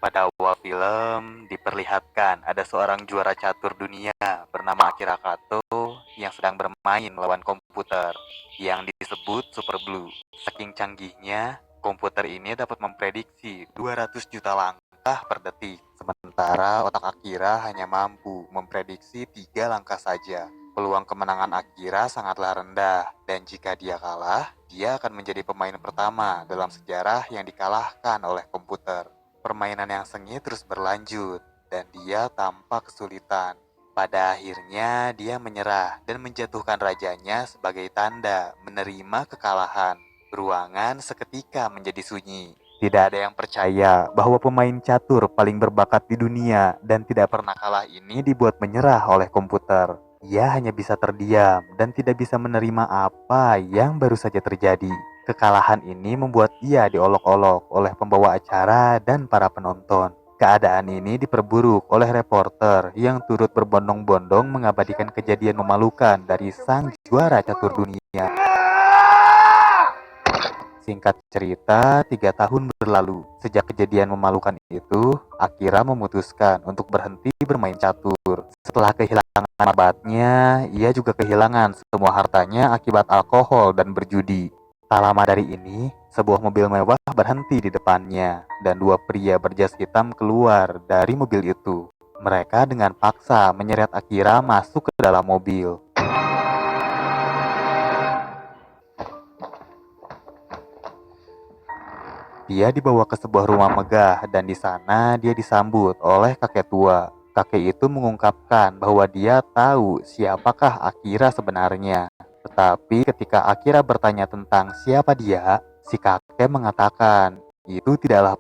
Pada awal film, diperlihatkan ada seorang juara catur dunia bernama Akira Kato yang sedang bermain melawan komputer yang disebut Super Blue. Saking canggihnya, komputer ini dapat memprediksi 200 juta langkah per detik. Sementara otak Akira hanya mampu memprediksi 3 langkah saja. Peluang kemenangan Akira sangatlah rendah, dan jika dia kalah, dia akan menjadi pemain pertama dalam sejarah yang dikalahkan oleh komputer. Permainan yang sengit terus berlanjut, dan dia tampak kesulitan. Pada akhirnya, dia menyerah dan menjatuhkan rajanya sebagai tanda menerima kekalahan. Ruangan seketika menjadi sunyi. Tidak ada yang percaya bahwa pemain catur paling berbakat di dunia dan tidak pernah kalah ini dibuat menyerah oleh komputer. Ia hanya bisa terdiam dan tidak bisa menerima apa yang baru saja terjadi. Kekalahan ini membuat ia diolok-olok oleh pembawa acara dan para penonton. Keadaan ini diperburuk oleh reporter yang turut berbondong-bondong mengabadikan kejadian memalukan dari sang juara catur dunia. Singkat cerita, 3 tahun berlalu. Sejak kejadian memalukan itu, Akira memutuskan untuk berhenti bermain catur. Setelah kehilangan martabatnya, ia juga kehilangan semua hartanya akibat alkohol dan berjudi. Tak lama dari ini, sebuah mobil mewah berhenti di depannya, dan 2 pria berjas hitam keluar dari mobil itu. Mereka dengan paksa menyeret Akira masuk ke dalam mobil. Dia dibawa ke sebuah rumah megah dan di sana dia disambut oleh kakek tua. Kakek itu mengungkapkan bahwa dia tahu siapakah Akira sebenarnya. Tetapi ketika Akira bertanya tentang siapa dia, si kakek mengatakan itu tidaklah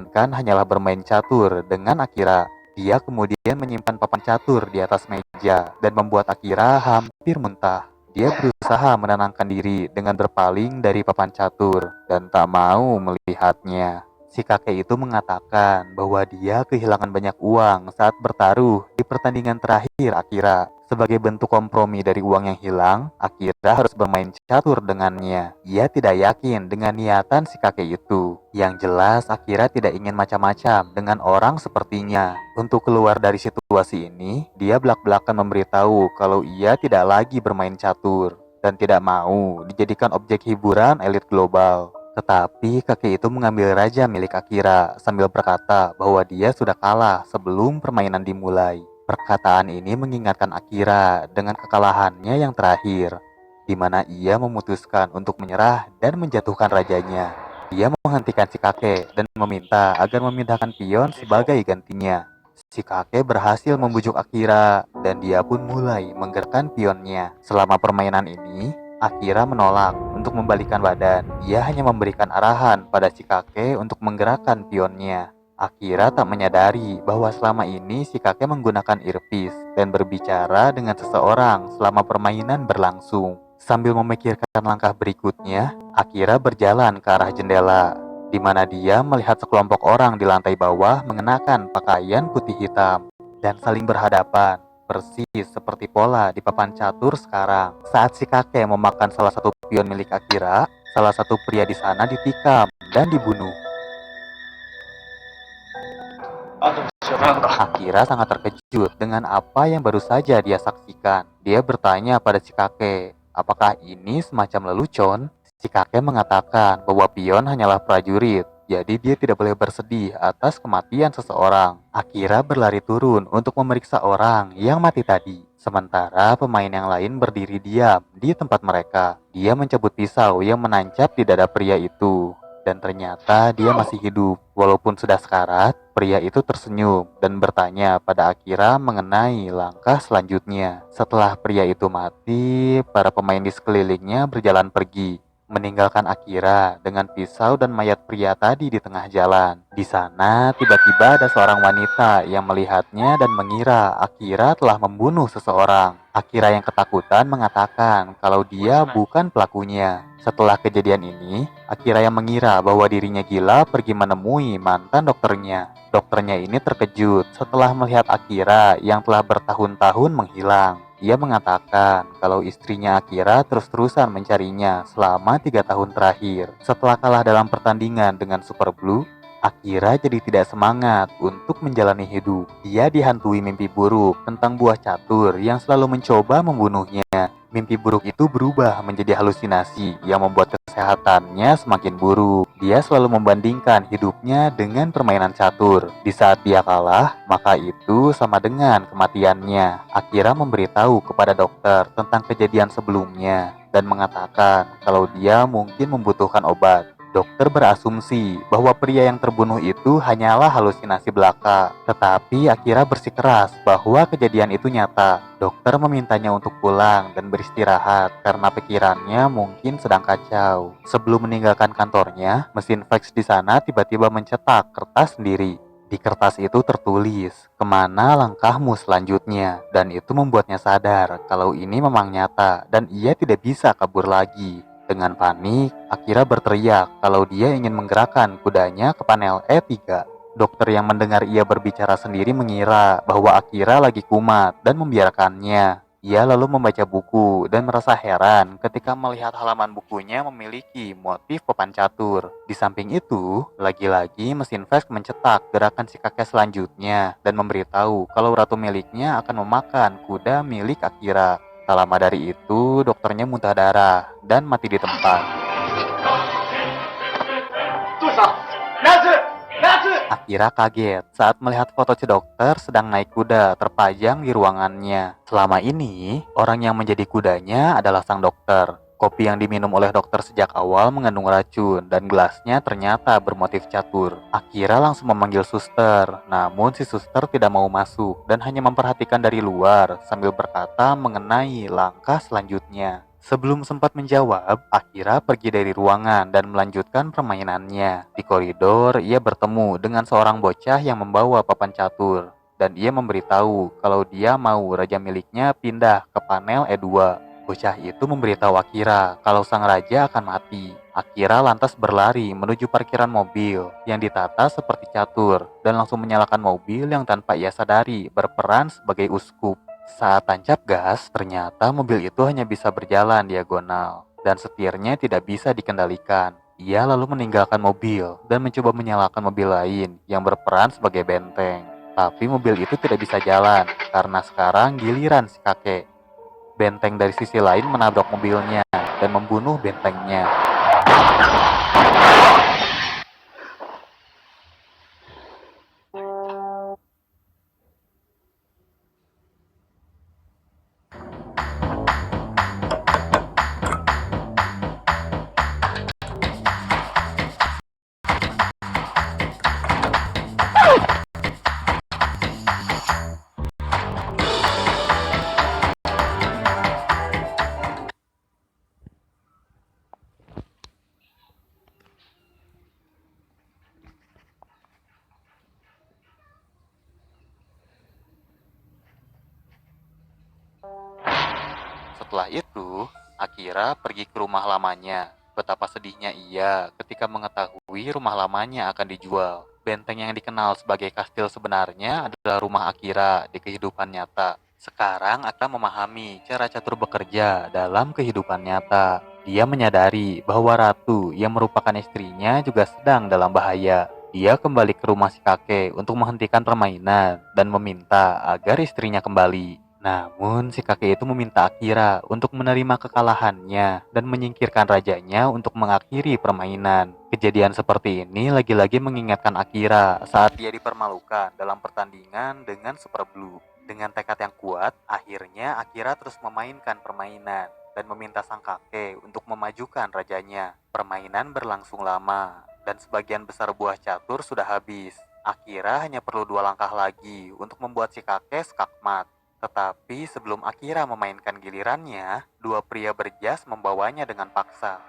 kan hanyalah bermain catur dengan Akira. Dia kemudian menyimpan papan catur di atas meja dan membuat Akira hampir muntah. Dia berusaha menenangkan diri dengan berpaling dari papan catur dan tak mau melihatnya. Si kakek itu mengatakan bahwa dia kehilangan banyak uang saat bertaruh di pertandingan terakhir Akira. Sebagai bentuk kompromi dari uang yang hilang, Akira harus bermain catur dengannya. Ia tidak yakin dengan niatan si kakek itu. Yang jelas, Akira tidak ingin macam-macam dengan orang sepertinya. Untuk keluar dari situasi ini, dia belak-belakan memberitahu kalau ia tidak lagi bermain catur dan tidak mau dijadikan objek hiburan elit global. Tetapi kakek itu mengambil raja milik Akira sambil berkata bahwa dia sudah kalah sebelum permainan dimulai. Perkataan ini mengingatkan Akira dengan kekalahannya yang terakhir, di mana ia memutuskan untuk menyerah dan menjatuhkan rajanya. Dia menghentikan si kakek dan meminta agar memindahkan pion sebagai gantinya. Si kakek berhasil membujuk Akira dan dia pun mulai menggerakkan pionnya. Selama permainan ini, Akira menolak untuk membalikan badan. Ia hanya memberikan arahan pada si kakek untuk menggerakkan pionnya. Akira tak menyadari bahwa selama ini si kakek menggunakan earpiece dan berbicara dengan seseorang selama permainan berlangsung. Sambil memikirkan langkah berikutnya, Akira berjalan ke arah jendela, di mana dia melihat sekelompok orang di lantai bawah mengenakan pakaian putih hitam dan saling berhadapan, persis seperti pola di papan catur sekarang. Saat si kakek memakan salah satu pion milik Akira, salah satu pria di sana ditikam dan dibunuh. Akira sangat terkejut dengan apa yang baru saja dia saksikan. Dia bertanya pada si kakek, apakah ini semacam lelucon? Si kakek mengatakan bahwa pion hanyalah prajurit, jadi dia tidak boleh bersedih atas kematian seseorang. Akira berlari turun untuk memeriksa orang yang mati tadi. Sementara pemain yang lain berdiri diam di tempat mereka. Dia mencabut pisau yang menancap di dada pria itu. Dan ternyata dia masih hidup. Walaupun sudah sekarat, pria itu tersenyum dan bertanya pada Akira mengenai langkah selanjutnya. Setelah pria itu mati, para pemain di sekelilingnya berjalan pergi, meninggalkan Akira dengan pisau dan mayat pria tadi di tengah jalan. Di sana, tiba-tiba ada seorang wanita yang melihatnya dan mengira Akira telah membunuh seseorang. Akira yang ketakutan mengatakan kalau dia bukan pelakunya. Setelah kejadian ini, Akira yang mengira bahwa dirinya gila pergi menemui mantan dokternya. Dokternya ini terkejut setelah melihat Akira yang telah bertahun-tahun menghilang. Ia mengatakan kalau istrinya Akira terus-terusan mencarinya selama 3 tahun terakhir. Setelah kalah dalam pertandingan dengan Super Blue, Akira jadi tidak semangat untuk menjalani hidup. Dia dihantui mimpi buruk tentang buah catur yang selalu mencoba membunuhnya. Mimpi buruk itu berubah menjadi halusinasi yang membuat kesehatannya semakin buruk. Dia selalu membandingkan hidupnya dengan permainan catur. Di saat dia kalah, maka itu sama dengan kematiannya. Akira memberitahu kepada dokter tentang kejadian sebelumnya dan mengatakan kalau dia mungkin membutuhkan obat. Dokter berasumsi bahwa pria yang terbunuh itu hanyalah halusinasi belaka. Tetapi Akira bersikeras bahwa kejadian itu nyata. Dokter memintanya untuk pulang dan beristirahat karena pikirannya mungkin sedang kacau. Sebelum meninggalkan kantornya, mesin fax di sana tiba-tiba mencetak kertas sendiri. Di kertas itu tertulis, "Kemana langkahmu selanjutnya?" Dan itu membuatnya sadar kalau ini memang nyata dan ia tidak bisa kabur lagi. Dengan panik, Akira berteriak kalau dia ingin menggerakkan kudanya ke panel E3. Dokter yang mendengar ia berbicara sendiri mengira bahwa Akira lagi kumat dan membiarkannya. Ia lalu membaca buku dan merasa heran ketika melihat halaman bukunya memiliki motif papan catur. Di samping itu, lagi-lagi mesin fax mencetak gerakan si kakek selanjutnya dan memberitahu kalau ratu miliknya akan memakan kuda milik Akira. Tak lama dari itu, dokternya muntah darah dan mati di tempat. Akira kaget saat melihat foto si dokter sedang naik kuda terpajang di ruangannya. Selama ini, orang yang menjadi kudanya adalah sang dokter. Kopi yang diminum oleh dokter sejak awal mengandung racun dan gelasnya ternyata bermotif catur. Akira langsung memanggil suster, namun si suster tidak mau masuk dan hanya memperhatikan dari luar sambil berkata mengenai langkah selanjutnya. Sebelum sempat menjawab, Akira pergi dari ruangan dan melanjutkan permainannya. Di koridor, ia bertemu dengan seorang bocah yang membawa papan catur. Dan ia memberitahu kalau dia mau raja miliknya pindah ke panel E2. Bocah itu memberitahu Akira kalau sang raja akan mati. Akira lantas berlari menuju parkiran mobil yang ditata seperti catur dan langsung menyalakan mobil yang tanpa ia sadari berperan sebagai uskup. Saat tancap gas, ternyata mobil itu hanya bisa berjalan diagonal dan setirnya tidak bisa dikendalikan. Ia lalu meninggalkan mobil dan mencoba menyalakan mobil lain yang berperan sebagai benteng. Tapi mobil itu tidak bisa jalan karena sekarang giliran si kakek. Benteng dari sisi lain menabrak mobilnya dan membunuh bentengnya. Setelah itu, Akira pergi ke rumah lamanya. Betapa sedihnya ia ketika mengetahui rumah lamanya akan dijual. Benteng yang dikenal sebagai kastil sebenarnya adalah rumah Akira di kehidupan nyata. Sekarang Akira memahami cara catur bekerja dalam kehidupan nyata. Dia menyadari bahwa ratu yang merupakan istrinya juga sedang dalam bahaya. Dia kembali ke rumah si kakek untuk menghentikan permainan dan meminta agar istrinya kembali. Namun, si kakek itu meminta Akira untuk menerima kekalahannya dan menyingkirkan rajanya untuk mengakhiri permainan. Kejadian seperti ini lagi-lagi mengingatkan Akira saat dia dipermalukan dalam pertandingan dengan Super Blue. Dengan tekad yang kuat, akhirnya Akira terus memainkan permainan dan meminta sang kakek untuk memajukan rajanya. Permainan berlangsung lama dan sebagian besar buah catur sudah habis. Akira hanya perlu 2 langkah lagi untuk membuat si kakek skakmat. Tetapi sebelum Akira memainkan gilirannya, 2 pria berjas membawanya dengan paksa.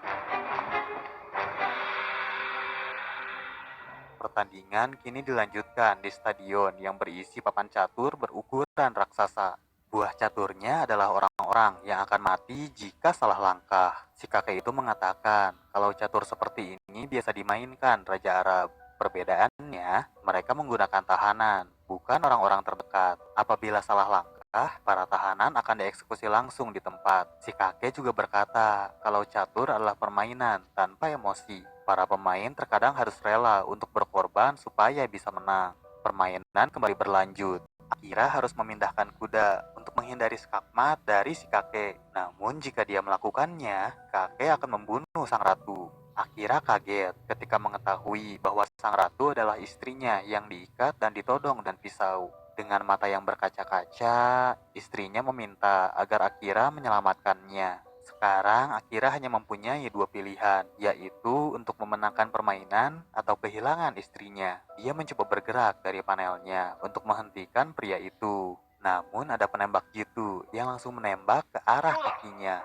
Pertandingan kini dilanjutkan di stadion yang berisi papan catur berukuran raksasa. Buah caturnya adalah orang-orang yang akan mati jika salah langkah. Si kakek itu mengatakan kalau catur seperti ini biasa dimainkan Raja Arab. Perbedaannya, mereka menggunakan tahanan, bukan orang-orang terdekat. Apabila salah langkah, maka para tahanan akan dieksekusi langsung di tempat. Si kakek juga berkata kalau catur adalah permainan tanpa emosi. Para pemain terkadang harus rela untuk berkorban supaya bisa menang. Permainan kembali berlanjut. Akira harus memindahkan kuda untuk menghindari skakmat dari si kakek. Namun jika dia melakukannya, kakek akan membunuh sang ratu. Akira kaget ketika mengetahui bahwa sang ratu adalah istrinya yang diikat dan ditodong dan pisau. Dengan mata yang berkaca-kaca, istrinya meminta agar Akira menyelamatkannya. Sekarang Akira hanya mempunyai dua pilihan, yaitu untuk memenangkan permainan atau kehilangan istrinya. Dia mencoba bergerak dari panelnya untuk menghentikan pria itu. Namun ada penembak jitu yang langsung menembak ke arah kakinya.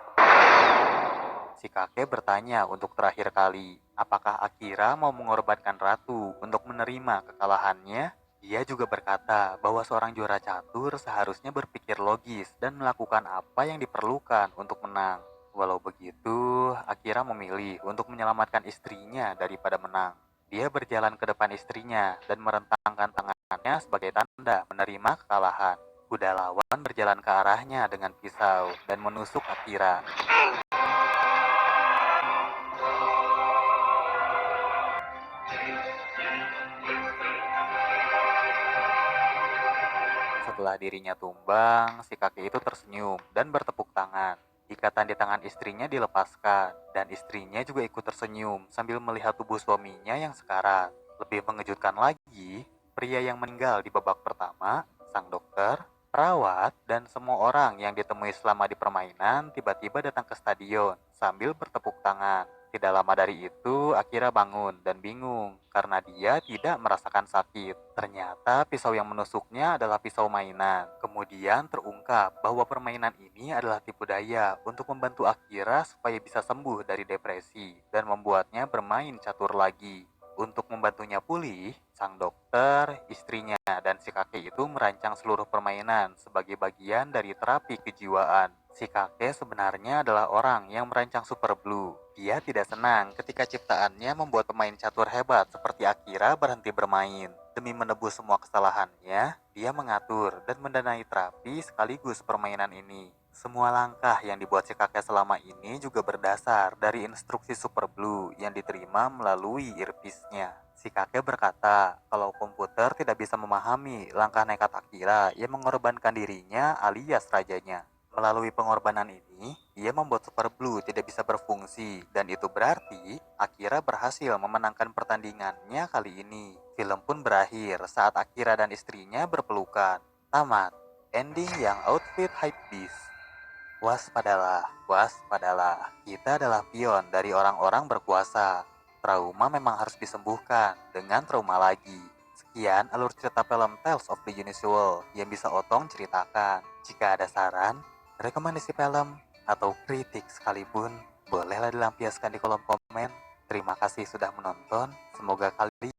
Si kakek bertanya untuk terakhir kali, apakah Akira mau mengorbankan ratu untuk menerima kekalahannya? Dia juga berkata bahwa seorang juara catur seharusnya berpikir logis dan melakukan apa yang diperlukan untuk menang. Walau begitu, Akira memilih untuk menyelamatkan istrinya daripada menang. Dia berjalan ke depan istrinya dan merentangkan tangannya sebagai tanda menerima kekalahan. Kuda lawan berjalan ke arahnya dengan pisau dan menusuk Akira. Setelah dirinya tumbang, si kakek itu tersenyum dan bertepuk tangan. Ikatan di tangan istrinya dilepaskan, dan istrinya juga ikut tersenyum sambil melihat tubuh suaminya yang sekarat. Lebih mengejutkan lagi, pria yang meninggal di babak pertama, sang dokter, perawat, dan semua orang yang ditemui selama di permainan tiba-tiba datang ke stadion sambil bertepuk tangan. Tidak lama dari itu, Akira bangun dan bingung karena dia tidak merasakan sakit. Ternyata pisau yang menusuknya adalah pisau mainan. Kemudian terungkap bahwa permainan ini adalah tipu daya untuk membantu Akira supaya bisa sembuh dari depresi dan membuatnya bermain catur lagi. Untuk membantunya pulih, sang dokter, istrinya, dan si kakek itu merancang seluruh permainan sebagai bagian dari terapi kejiwaan. Si kakek sebenarnya adalah orang yang merancang Super Blue. Dia tidak senang ketika ciptaannya membuat pemain catur hebat seperti Akira berhenti bermain. Demi menebus semua kesalahannya, dia mengatur dan mendanai terapi sekaligus permainan ini. Semua langkah yang dibuat si kakek selama ini juga berdasar dari instruksi Super Blue yang diterima melalui earpiece-nya. Si kakek berkata kalau komputer tidak bisa memahami langkah nekat Akira yang mengorbankan dirinya alias rajanya. Melalui pengorbanan ini, ia membuat Super Blue tidak bisa berfungsi dan itu berarti Akira berhasil memenangkan pertandingannya kali ini. Film pun berakhir saat Akira dan istrinya berpelukan. Tamat. Ending yang outfit hypebeast. Waspadalah, waspadalah. Kita adalah pion dari orang-orang berkuasa. Trauma memang harus disembuhkan dengan trauma lagi. Sekian alur cerita film Tales of the Unusual yang bisa Otong ceritakan. Jika ada saran, rekomendasi film, atau kritik sekalipun, bolehlah dilampiaskan di kolom komen. Terima kasih sudah menonton. Semoga kalian